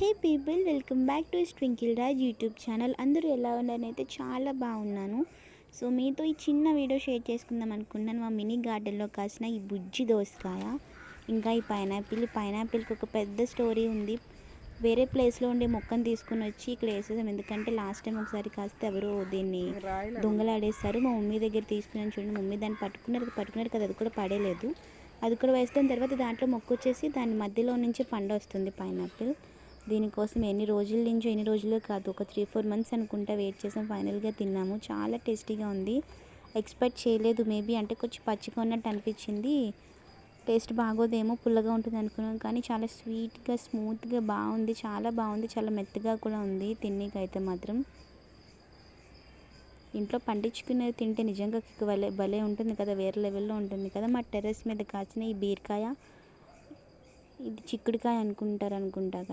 Hey people, welcome back to twinkle Raj YouTube channel. అందరూ ఎలా ఉన్నారని అయితే చాలా బాగున్నాను. సో మీతో ఈ చిన్న వీడియో షేర్ చేసుకుందాం అనుకున్నాను. మా మినీ గార్డెన్లో కాసిన ఈ బుజ్జి దోసకాయ, ఇంకా ఈ పైనాపిల్కి ఒక పెద్ద స్టోరీ ఉంది. వేరే ప్లేస్లో ఉండే మొక్కను తీసుకుని వచ్చి ఇక్కడ వేసేసాం. ఎందుకంటే లాస్ట్ టైం ఒకసారి కాస్తే ఎవరో దీన్ని దొంగలాడేస్తారు. మా మమ్మీ దగ్గర తీసుకున్నాను చూడండి. మమ్మీ దాన్ని పట్టుకున్నారు కదా, అది కూడా పడేలేదు. అది కూడా వేసిన తర్వాత దాంట్లో మొక్క వచ్చేసి దాని మధ్యలో నుంచి పండు వస్తుంది పైనాపిల్. దీనికోసం ఎన్ని రోజుల్లో కాదు, ఒక 3-4 మంత్స్ అనుకుంటా వెయిట్ చేసాం. ఫైనల్గా తిన్నాము. చాలా టేస్టీగా ఉంది. ఎక్స్పెక్ట్ చేయలేదు, మేబీ అంటే కొంచెం పచ్చిగా ఉన్నట్టు అనిపించింది. టేస్ట్ బాగోదేమో, పుల్లగా ఉంటుంది అనుకున్నాం, కానీ చాలా స్వీట్గా స్మూత్గా బాగుంది. చాలా బాగుంది, చాలా మెత్తగా కూడా ఉంది. తిన్నీకైతే మాత్రం ఇంట్లో పండించుకునేది తింటే నిజంగా భలే ఉంటుంది కదా, వేరే లెవెల్లో ఉంటుంది కదా. మా టెర్రస్ మీద కాచిన ఈ బీరకాయ, ఇది చిక్కుడుకాయ అనుకుంటా కదా.